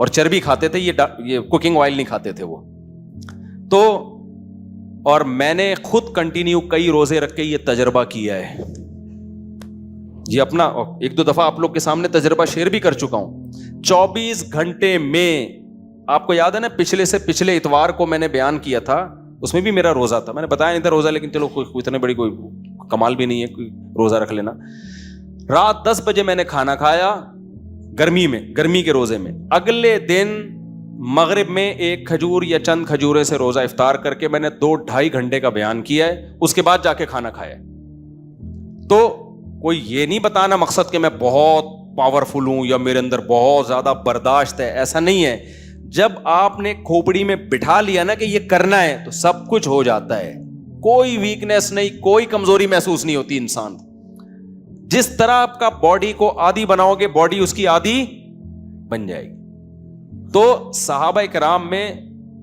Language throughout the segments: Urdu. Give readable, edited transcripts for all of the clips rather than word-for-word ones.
اور چربی کھاتے تھے, یہ کوکنگ آئل نہیں کھاتے تھے وہ. تو اور میں نے خود کنٹینیو کئی روزے رکھ کے یہ تجربہ کیا ہے. یہ اپنا ایک دو دفعہ آپ لوگ کے سامنے تجربہ شیئر بھی کر چکا ہوں. 24 گھنٹے میں, آپ کو یاد ہے نا پچھلے سے پچھلے اتوار کو میں نے بیان کیا تھا, اس میں بھی میرا روزہ تھا. میں نے بتایا نہیں تھا روزہ, لیکن چلو اتنے بڑی کوئی کمال بھی نہیں ہے کوئی روزہ رکھ لینا. رات 10 بجے میں نے کھانا کھایا گرمی کے روزے میں. اگلے دن مغرب میں ایک کھجور یا چند کھجورے سے روزہ افطار کر کے میں نے 2-2.5 گھنٹے کا بیان کیا ہے. اس کے بعد جا کے کھانا کھایا. تو کوئی یہ نہیں بتانا مقصد کہ میں بہت پاورفل ہوں یا میرے اندر بہت زیادہ برداشت ہے, ایسا نہیں ہے. جب آپ نے کھوپڑی میں بٹھا لیا نا کہ یہ کرنا ہے تو سب کچھ ہو جاتا ہے. کوئی ویکنیس نہیں, کوئی کمزوری محسوس نہیں ہوتی انسان. جس طرح آپ کا باڈی کو عادی بناؤ گے, باڈی اس کی عادی بن جائے گی. تو صحابہ کرام میں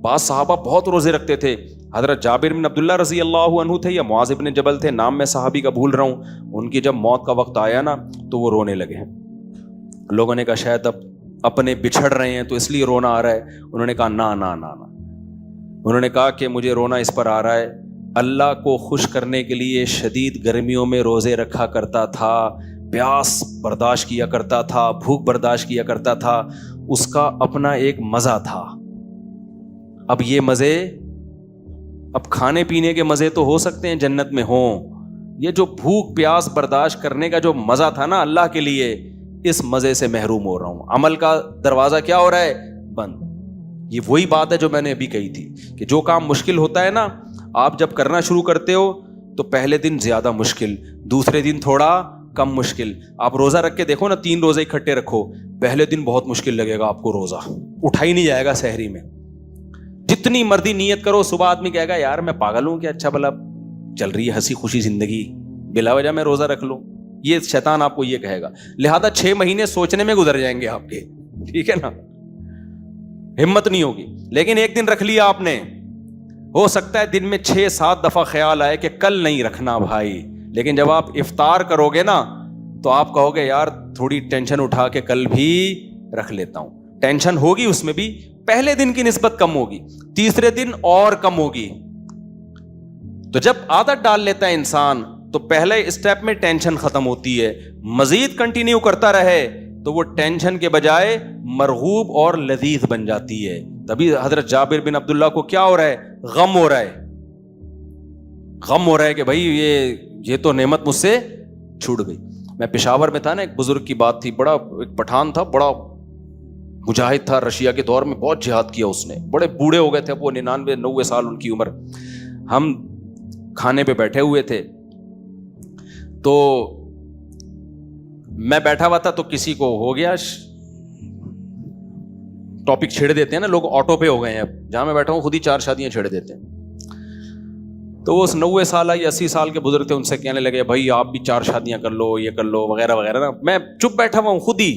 بعض صحابہ بہت روزے رکھتے تھے. حضرت جابر بن عبداللہ رضی اللہ عنہ تھے یا معاذ بن جبل تھے, نام میں صحابی کا بھول رہا ہوں. ان کی جب موت کا وقت آیا نا تو وہ رونے لگے. لوگوں نے کہا شاید اب اپنے بچھڑ رہے ہیں تو اس لیے رونا آ رہا ہے. انہوں نے کہا نا نا نا نا. انہوں نے کہا کہ مجھے رونا اس پر آ رہا ہے, اللہ کو خوش کرنے کے لیے شدید گرمیوں میں روزے رکھا کرتا تھا, پیاس برداشت کیا کرتا تھا, بھوک برداشت کیا کرتا تھا, اس کا اپنا ایک مزہ تھا. اب یہ مزے, اب کھانے پینے کے مزے تو ہو سکتے ہیں جنت میں ہوں, یہ جو بھوک پیاس برداشت کرنے کا جو مزہ تھا نا اللہ کے لیے, اس مزے سے محروم ہو رہا ہوں. عمل کا دروازہ کیا ہو رہا ہے, بند. یہ وہی بات ہے جو میں نے ابھی کہی تھی کہ جو کام مشکل ہوتا ہے نا, آپ جب کرنا شروع کرتے ہو تو پہلے دن زیادہ مشکل, دوسرے دن تھوڑا کم مشکل. آپ روزہ رکھ کے دیکھو نا, 3 روزے اکٹھے رکھو, پہلے دن بہت مشکل لگے گا آپ کو, روزہ اٹھا ہی نہیں جائے گا سحری میں. جتنی مرضی نیت کرو, صبح آدمی کہے گا یار میں پاگل ہوں کہ اچھا بھلا چل رہی ہے ہنسی خوشی زندگی, بلا وجہ میں روزہ رکھ لوں. یہ شیطان آپ کو یہ کہے گا. لہذا 6 مہینے سوچنے میں گزر جائیں گے آپ کے, ٹھیک ہے نا, ہمت نہیں ہوگی. لیکن ایک دن رکھ لیا آپ نے, ہو سکتا ہے دن میں 6-7 دفعہ خیال آئے کہ کل نہیں رکھنا بھائی, لیکن جب آپ افطار کرو گے نا تو آپ کہو گے یار تھوڑی ٹینشن اٹھا کے کل بھی رکھ لیتا ہوں. ٹینشن ہوگی اس میں بھی, پہلے دن کی نسبت کم ہوگی, تیسرے دن اور کم ہوگی. تو جب عادت ڈال لیتا ہے انسان تو پہلے اسٹیپ میں ٹینشن ختم ہوتی ہے. مزید کنٹینیو کرتا رہے تو وہ ٹینشن کے بجائے مرغوب اور لذیذ بن جاتی ہے. تبھی حضرت جابر بن عبداللہ کو کیا ہو رہا ہے, غم ہو رہا ہے. غم ہو رہا ہے کہ بھائی یہ تو نعمت مجھ سے چھوٹ گئی. میں پشاور میں تھا نا, ایک بزرگ کی بات تھی, بڑا ایک پٹھان تھا, بڑا مجاہد تھا, رشیا کے دور میں بہت جہاد کیا اس نے, بڑے بوڑھے ہو گئے تھے وہ, 99-90 سال ان کی عمر. ہم کھانے پہ بیٹھے ہوئے تھے تو میں بیٹھا ہوا تھا تو کسی کو ہو گیا, ٹاپک چھیڑ دیتے ہیں نا لوگ, آٹو پہ ہو گئے ہیں. اب جہاں میں بیٹھا ہوں خود ہی 4 شادیاں چھیڑ دیتے ہیں. تو وہ 90 سال یا 80 سال کے بزرگ تھے, ان سے کہنے لگے بھائی آپ بھی 4 شادیاں کر لو, یہ کر لو وغیرہ وغیرہ نا. میں چپ بیٹھا ہوا ہوں خود ہی.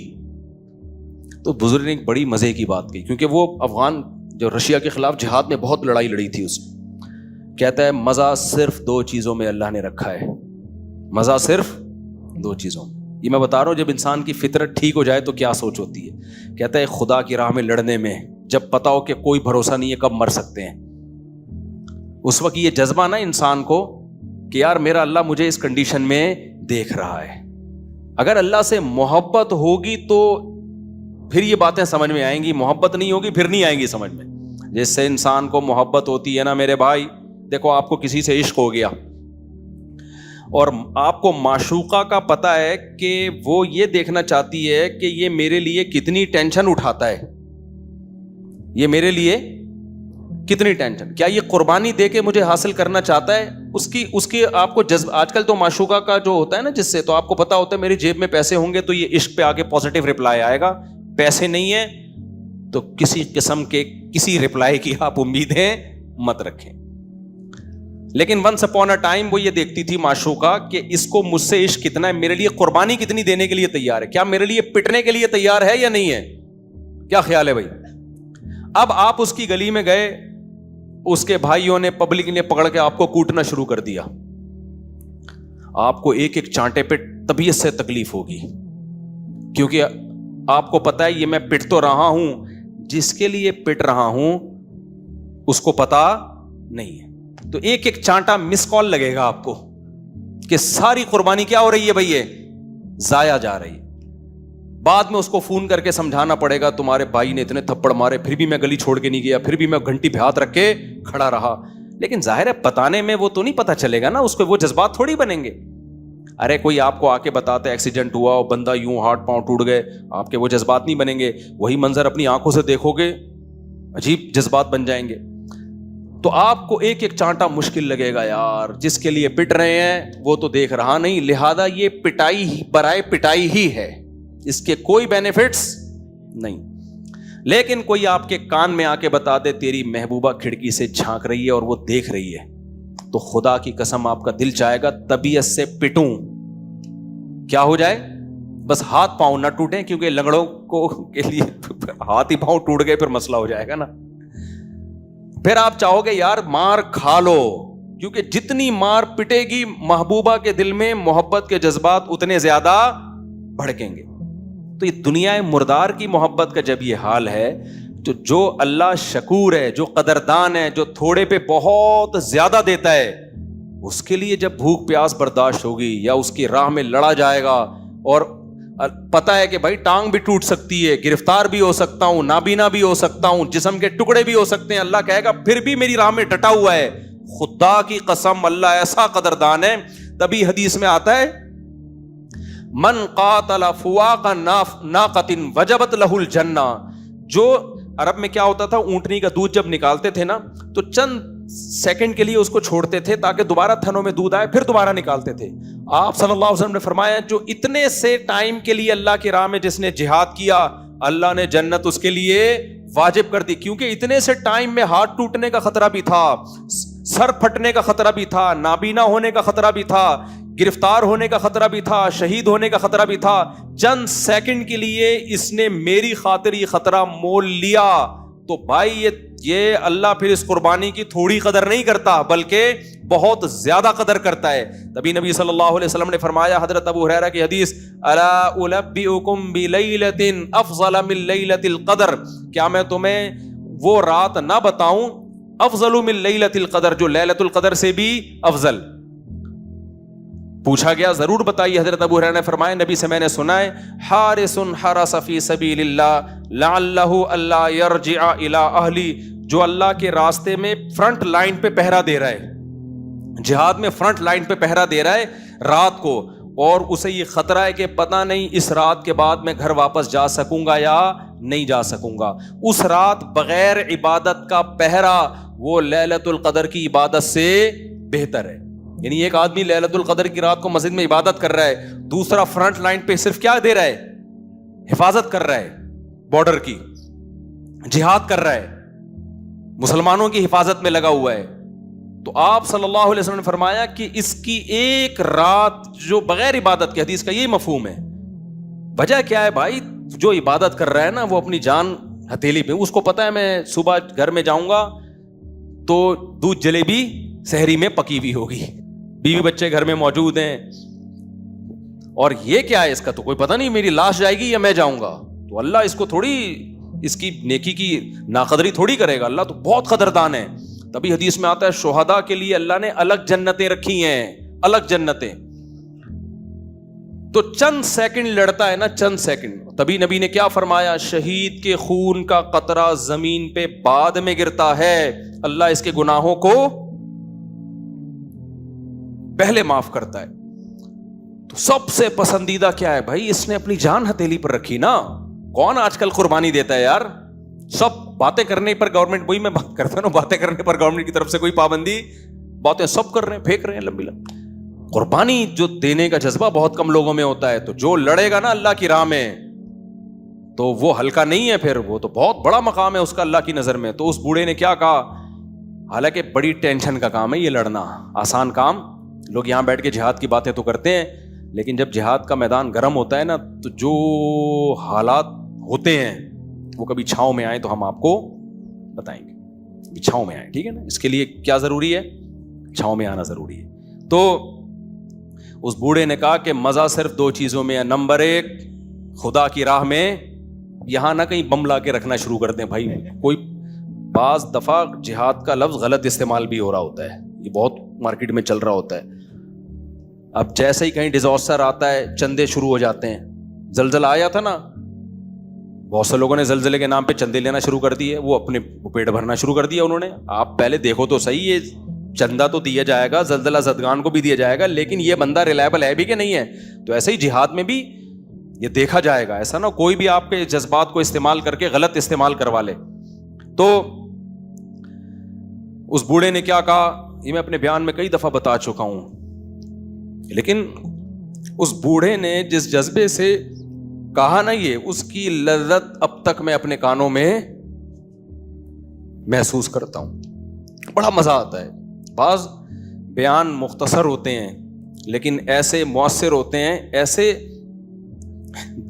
تو بزرگ نے ایک بڑی مزے کی بات کی, کیونکہ وہ افغان جو رشیا کے خلاف جہاد میں بہت لڑائی لڑی تھی اس نے. کہتا ہے مزہ صرف 2 چیزوں میں اللہ نے رکھا ہے, مزہ صرف 2 چیزوں میں. یہ میں بتا رہا ہوں جب انسان کی فطرت ٹھیک ہو جائے تو کیا سوچ ہوتی ہے. کہتا ہے خدا کی راہ میں لڑنے میں جب پتا ہو کہ کوئی بھروسہ نہیں ہے کب مر سکتے ہیں, اس وقت یہ جذبہ نا انسان کو کہ یار میرا اللہ مجھے اس کنڈیشن میں دیکھ رہا ہے. اگر اللہ سے محبت ہوگی تو پھر یہ باتیں سمجھ میں آئیں گی, محبت نہیں ہوگی پھر نہیں آئیں گی سمجھ میں. جس سے انسان کو محبت ہوتی ہے نا میرے بھائی, دیکھو آپ کو کسی سے عشق ہو گیا اور آپ کو معشوقہ کا پتا ہے کہ وہ یہ دیکھنا چاہتی ہے کہ یہ میرے لیے کتنی ٹینشن اٹھاتا ہے, یہ میرے لیے کتنی ٹینشن, کیا یہ قربانی دے کے مجھے حاصل کرنا چاہتا ہے. اس کی آپ کو جذب, آج کل تو معشوقہ کا جو ہوتا ہے نا جس سے, تو آپ کو پتا ہوتا ہے میری جیب میں پیسے ہوں گے تو یہ عشق پہ آگے پازیٹیو رپلائی آئے گا, پیسے نہیں ہے تو کسی قسم کے کسی رپلائی کی آپ امیدیں مت رکھیں. لیکن ونس اپون اے ٹائم وہ یہ دیکھتی تھی معشوقہ کہ اس کو مجھ سے عشق کتنا ہے, میرے لیے قربانی کتنی دینے کے لیے تیار ہے, کیا میرے لیے پٹنے کے لیے تیار ہے یا نہیں ہے, کیا خیال ہے بھائی. اب آپ اس کی گلی میں گئے, اس کے بھائیوں نے پبلک نے پکڑ کے آپ کو کوٹنا شروع کر دیا, آپ کو ایک ایک چانٹے پہ طبیعت سے تکلیف ہوگی, کیونکہ آپ کو پتا ہے یہ میں پٹ تو رہا ہوں جس کے لیے پٹ رہا ہوں اس کو پتا نہیں ہے. تو ایک ایک چانٹا مس کال لگے گا آپ کو کہ ساری قربانی کیا ہو رہی ہے بھائی، ضائع جا رہی ہے. بعد میں اس کو فون کر کے سمجھانا پڑے گا تمہارے بھائی نے اتنے تھپڑ مارے پھر بھی میں گلی چھوڑ کے نہیں گیا، پھر بھی میں گھنٹی پہ ہاتھ رکھ کے کھڑا رہا. لیکن ظاہر ہے بتانے میں وہ تو نہیں پتا چلے گا نا، اس کو وہ جذبات تھوڑی بنیں گے. ارے کوئی آپ کو آ کے بتاتا ہے ایکسیڈنٹ ہوا اور بندہ یوں ہاتھ پاؤں ٹوٹ گئے، آپ کے وہ جذبات نہیں بنیں گے. وہی منظر اپنی آنکھوں سے دیکھو گے عجیب جذبات بن جائیں گے. تو آپ کو ایک ایک چانٹا مشکل لگے گا یار، جس کے لیے پٹ رہے ہیں وہ تو دیکھ رہا نہیں، لہذا یہ پٹائی ہی برائے پٹائی ہی ہے، اس کے کوئی بینیفٹس نہیں. لیکن کوئی آپ کے کان میں آ کے بتا دے تیری محبوبہ کھڑکی سے جھانک رہی ہے اور وہ دیکھ رہی ہے، تو خدا کی قسم آپ کا دل چاہے گا طبیعت سے پٹوں. کیا ہو جائے؟ بس ہاتھ پاؤں نہ ٹوٹیں، کیونکہ لنگڑوں کو کے لیے ہاتھ ہی پاؤں ٹوٹ گئے پھر مسئلہ ہو جائے گا نا. پھر آپ چاہو گے یار مار کھا لو، کیونکہ جتنی مار پٹے گی محبوبہ کے دل میں محبت کے جذبات اتنے زیادہ بھڑکیں گے. تو یہ دنیا مردار کی محبت کا جب یہ حال ہے، تو جو اللہ شکور ہے، جو قدردان ہے، جو تھوڑے پہ بہت زیادہ دیتا ہے، اس کے لیے جب بھوک پیاس برداشت ہوگی یا اس کی راہ میں لڑا جائے گا اور پتا ہے کہ بھائی ٹانگ بھی ٹوٹ سکتی ہے، گرفتار بھی ہو سکتا ہوں، نابینا بھی ہو سکتا ہوں، جسم کے ٹکڑے بھی ہو سکتے ہیں، اللہ کہے گا پھر بھی میری راہ میں ڈٹا ہوا ہے. خدا کی قسم اللہ ایسا قدردان ہے. تبھی حدیث میں آتا ہے من قاتل فواق ناقۃ وجبت لہ الجنہ. جو عرب میں کیا ہوتا تھا، اونٹنی کا دودھ جب نکالتے تھے نا تو چند سیکنڈ کے لیے اس کو چھوڑتے تھے تاکہ دوبارہ تھنوں میں دودھ آئے، پھر دوبارہ نکالتے تھے. آپ صلی اللہ علیہ وسلم نے فرمایا جو اتنے سے ٹائم کے لیے اللہ کی راہ میں جس نے جہاد کیا، اللہ نے جنت اس کے لیے واجب کر دی. کیونکہ اتنے سے ٹائم میں ہاتھ ٹوٹنے کا خطرہ بھی تھا، سر پھٹنے کا خطرہ بھی تھا، نابینا ہونے کا خطرہ بھی تھا، گرفتار ہونے کا خطرہ بھی تھا، شہید ہونے کا خطرہ بھی تھا. چند سیکنڈ کے لیے اس نے میری خاطر یہ خطرہ مول لیا. تو بھائی یہ اللہ پھر اس قربانی کی تھوڑی قدر نہیں کرتا بلکہ بہت زیادہ قدر کرتا ہے. تبھی نبی صلی اللہ علیہ وسلم نے فرمایا، حضرت ابو ہریرہ کی حدیث، الا انبئکم بلیلۃ افضل من لیلۃ القدر، کیا میں تمہیں وہ رات نہ بتاؤں افضل من لیلۃ القدر، جو لیلۃ القدر سے بھی افضل. پوچھا گیا ضرور بتائیے. حضرت ابو ہریرہ نے فرمایا نبی سے میں نے سنا ہے، حارس حرس فی سبیل اللہ لعلہ الا یرجع الی اہلی، جو اللہ کے راستے میں فرنٹ لائن پہ پہرا دے رہا ہے، جہاد میں فرنٹ لائن پہ پہرا دے رہا ہے رات کو، اور اسے یہ خطرہ ہے کہ پتہ نہیں اس رات کے بعد میں گھر واپس جا سکوں گا یا نہیں جا سکوں گا. اس رات بغیر عبادت کا پہرا وہ لیلۃ القدر کی عبادت سے بہتر ہے. یعنی ایک آدمی لیلۃ القدر کی رات کو مسجد میں عبادت کر رہا ہے، دوسرا فرنٹ لائن پہ صرف کیا دے رہا ہے؟ حفاظت کر رہا ہے، بارڈر کی جہاد کر رہا ہے، مسلمانوں کی حفاظت میں لگا ہوا ہے. تو آپ صلی اللہ علیہ وسلم نے فرمایا کہ اس کی ایک رات جو بغیر عبادت کی، حدیث کا یہی مفہوم ہے. وجہ کیا ہے بھائی؟ جو عبادت کر رہا ہے نا وہ اپنی جان ہتھیلی پہ، اس کو پتا ہے میں صبح گھر میں جاؤں گا تو دودھ جلیبی سحری میں پکی ہوئی ہوگی، بیوی بچے گھر میں موجود ہیں، اور یہ کیا ہے اس کا تو کوئی پتہ نہیں، میری لاش جائے گی یا میں جاؤں گا. تو اللہ اس کو تھوڑی، اس کی نیکی کی ناقدری تھوڑی کرے گا، اللہ تو بہت قدردان ہے. تبھی حدیث میں آتا ہے شہداء کے لیے اللہ نے الگ جنتیں رکھی ہیں، الگ جنتیں. تو چند سیکنڈ لڑتا ہے نا، چند سیکنڈ. تبھی نبی نے کیا فرمایا، شہید کے خون کا قطرہ زمین پہ بعد میں گرتا ہے، اللہ اس کے گناہوں کو پہلے معاف کرتا ہے. تو سب سے پسندیدہ کیا ہے بھائی؟ اس نے اپنی جان ہتھیلی پر رکھی نا. کون آج کل قربانی دیتا ہے یار؟ سب باتیں کرنے پر گورنمنٹ، وہی میں بات کرتا ہوں نا، باتیں کرنے پر گورنمنٹ کی طرف سے کوئی پابندی، باتیں سب کر رہے ہیں، پھینک رہے ہیں لمبی لمبی. قربانی جو دینے کا جذبہ بہت کم لوگوں میں ہوتا ہے. تو جو لڑے گا نا اللہ کی راہ میں تو وہ ہلکا نہیں ہے، پھر وہ تو بہت بڑا مقام ہے اس کا اللہ کی نظر میں. تو اس بوڑھے نے کیا کہا، حالانکہ بڑی ٹینشن کا کام ہے یہ لڑنا، آسان کام. لوگ یہاں بیٹھ کے جہاد کی باتیں تو کرتے ہیں، لیکن جب جہاد کا میدان گرم ہوتا ہے نا تو جو حالات ہوتے ہیں وہ کبھی چھاؤں میں آئیں تو ہم آپ کو بتائیں گے. چھاؤں میں آئیں، ٹھیک ہے نا؟ اس کے لیے کیا ضروری ہے؟ چھاؤں میں آنا ضروری ہے. تو اس بوڑھے نے کہا کہ مزہ صرف دو چیزوں میں ہے. نمبر 1 خدا کی راہ میں یہاں نہ کہیں بم لا کے رکھنا شروع کر دیں بھائی. کوئی بعض دفعہ جہاد کا لفظ غلط استعمال بھی ہو رہا ہوتا ہے, یہ بہت مارکیٹ میں چل رہا ہوتا ہے. اب جیسے ہی کہیں ڈیزاسٹر آتا ہے چندے شروع ہو جاتے ہیں. زلزلہ آیا تھا نا, بہت سے لوگوں نے زلزلے کے نام پہ چندے لینا شروع کر دیے, وہ اپنے پیٹ بھرنا شروع کر دیا انہوں نے. آپ پہلے دیکھو تو صحیح, یہ چندہ تو دیا جائے گا, زلزلہ زدگان کو بھی دیا جائے گا, لیکن یہ بندہ ریلائبل ہے بھی کہ نہیں ہے. تو ایسے ہی جہاد میں بھی یہ دیکھا جائے گا, ایسا نہ کوئی بھی آپ کے جذبات کو استعمال کر کے غلط استعمال کروا لے. تو اس بوڑھے نے کیا کہا, یہ میں اپنے بیان میں کئی دفعہ بتا چکا ہوں, لیکن اس بوڑھے نے جس جذبے سے کہا نا, یہ اس کی لذت اب تک میں اپنے کانوں میں محسوس کرتا ہوں. بڑا مزہ آتا ہے. بعض بیان مختصر ہوتے ہیں لیکن ایسے مؤثر ہوتے ہیں, ایسے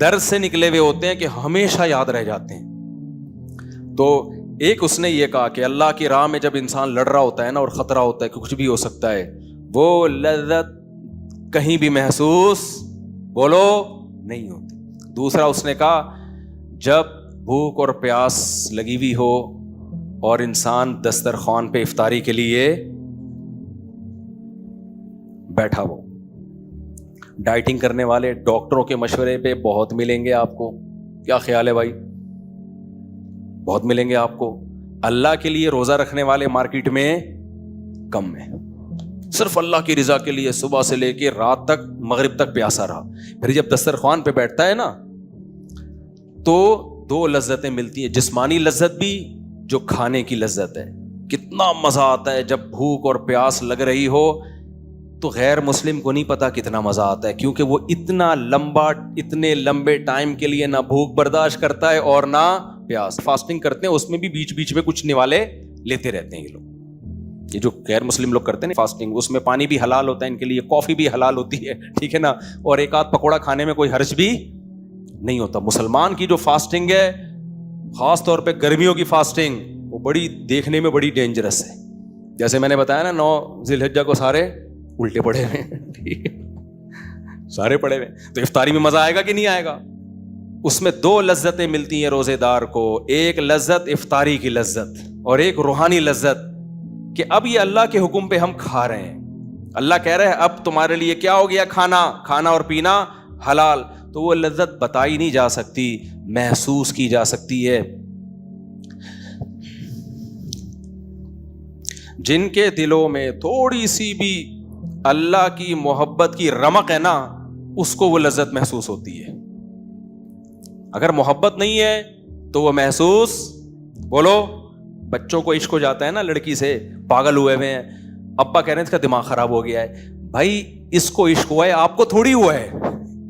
درد سے نکلے ہوئے ہوتے ہیں کہ ہمیشہ یاد رہ جاتے ہیں. تو ایک اس نے یہ کہا کہ اللہ کی راہ میں جب انسان لڑ رہا ہوتا ہے نا, اور خطرہ ہوتا ہے کہ کچھ بھی ہو سکتا ہے, وہ لذت کہیں بھی محسوس بولو نہیں ہوتی. دوسرا اس نے کہا جب بھوک اور پیاس لگی ہوئی ہو اور انسان دسترخوان پہ افطاری کے لیے بیٹھا ہو. ڈائٹنگ کرنے والے ڈاکٹروں کے مشورے پہ بہت ملیں گے آپ کو, کیا خیال ہے بھائی, بہت ملیں گے آپ کو. اللہ کے لیے روزہ رکھنے والے مارکیٹ میں کم ہیں. صرف اللہ کی رضا کے لیے صبح سے لے کے رات تک, مغرب تک پیاسا رہا. پھر جب دسترخوان پہ بیٹھتا ہے نا تو دو لذتیں ملتی ہیں, جسمانی لذت بھی جو کھانے کی لذت ہے. کتنا مزہ آتا ہے جب بھوک اور پیاس لگ رہی ہو, تو غیر مسلم کو نہیں پتا کتنا مزہ آتا ہے, کیونکہ وہ اتنے لمبے ٹائم کے لیے نہ بھوک برداشت کرتا ہے اور نہ پیاس. فاسٹنگ کرتے ہیں, اس میں بھی بیچ بیچ میں کچھ نوالے لیتے رہتے ہیں یہ لوگ. یہ جو غیر مسلم لوگ کرتے ہیں فاسٹنگ, اس میں پانی بھی حلال ہوتا ہے ان کے لیے, کافی بھی حلال ہوتی ہے, ٹھیک ہے نا, اور ایک آدھ پکوڑا کھانے میں کوئی حرج بھی نہیں ہوتا. مسلمان کی جو فاسٹنگ ہے, خاص طور پہ گرمیوں کی فاسٹنگ, وہ بڑی دیکھنے میں بڑی ڈینجرس ہے. جیسے میں نے بتایا نا 9 ذی الحجہ کو سارے الٹے پڑے ہوئے ہیں, ٹھیک ہے, سارے پڑے ہوئے. تو افطاری میں مزہ آئے گا کہ نہیں آئے گا؟ اس میں 2 لذتیں ملتی ہیں روزے دار کو, ایک لذت افطاری کی لذت اور ایک روحانی لذت کہ اب یہ اللہ کے حکم پہ ہم کھا رہے ہیں. اللہ کہہ رہے ہیں اب تمہارے لیے کیا ہو گیا, کھانا اور پینا حلال. تو وہ لذت بتائی نہیں جا سکتی, محسوس کی جا سکتی ہے. جن کے دلوں میں تھوڑی سی بھی اللہ کی محبت کی رمق ہے نا, اس کو وہ لذت محسوس ہوتی ہے. اگر محبت نہیں ہے تو وہ محسوس, بولو, بچوں کو عشق ہو جاتا ہے نا لڑکی سے, پاگل ہوئے ہوئے ہیں, ابا کہہ رہے ہیں اس کا دماغ خراب ہو گیا ہے. بھائی اس کو عشق ہوا ہے, آپ کو تھوڑی ہوا ہے,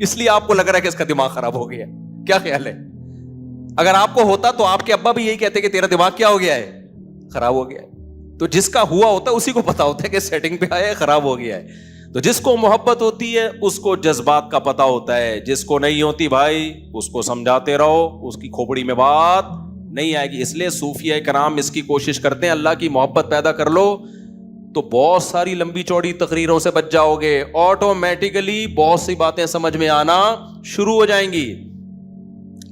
اس لیے آپ کو لگ رہا ہے کہ اس کا دماغ خراب ہو گیا ہے. کیا خیال ہے؟ اگر آپ کو ہوتا تو آپ کے ابا بھی یہی کہتے کہ تیرا دماغ کیا ہو گیا ہے, خراب ہو گیا ہے. تو جس کا ہوا ہوتا ہے اسی کو پتا ہوتا ہے کہ سیٹنگ پہ آیا ہے, خراب ہو گیا ہے. تو جس کو محبت ہوتی ہے اس کو جذبات کا پتا ہوتا ہے, جس کو نہیں ہوتی بھائی اس کو سمجھاتے رہو, اس کی کھوپڑی میں بات نہیں آئے گی. اس لیے صوفیہ کرام اس کی کوشش کرتے ہیں اللہ کی محبت پیدا کر لو تو بہت ساری لمبی چوڑی تقریروں سے بچ جاؤ گے, آٹومیٹیکلی بہت سی باتیں سمجھ میں آنا شروع ہو جائیں گی.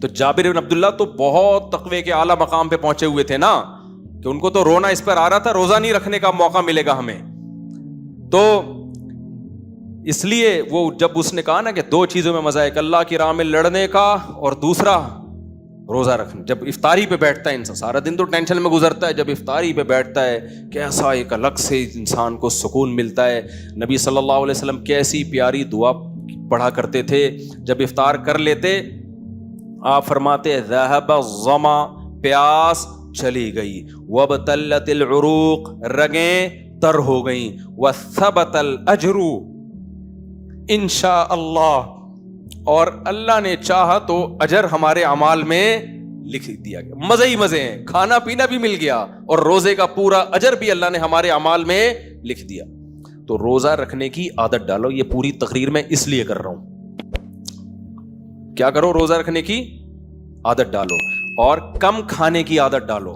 تو جابر بن عبداللہ تو بہت تقوی کے اعلیٰ مقام پہ پہنچے ہوئے تھے نا, کہ ان کو تو رونا اس پر آ رہا تھا, روزہ نہیں رکھنے کا موقع ملے گا ہمیں. تو اس لیے وہ جب اس نے کہا نا کہ 2 چیزوں میں مزہ ہے, کہ اللہ کی راہ میں لڑنے کا اور دوسرا روزہ رکھنا. جب افطاری پہ بیٹھتا ہے انسان, سارا دن تو ٹینشن میں گزرتا ہے, جب افطاری پہ بیٹھتا ہے کیسا ایک الگ سے انسان کو سکون ملتا ہے. نبی صلی اللہ علیہ وسلم کیسی پیاری دعا پڑھا کرتے تھے جب افطار کر لیتے. آپ فرماتے ذهب الظما, پیاس چلی گئی, وابتلت العروق, رگیں تر ہو گئیں, وثبت الاجر انشاء اللہ, اور اللہ نے چاہا تو اجر ہمارے اعمال میں لکھ دیا گیا. مزے ہی مزے ہیں, کھانا پینا بھی مل گیا اور روزے کا پورا اجر بھی اللہ نے ہمارے اعمال میں لکھ دیا. تو روزہ رکھنے کی عادت ڈالو. یہ پوری تقریر میں اس لیے کر رہا ہوں, کیا کرو, روزہ رکھنے کی عادت ڈالو اور کم کھانے کی عادت ڈالو.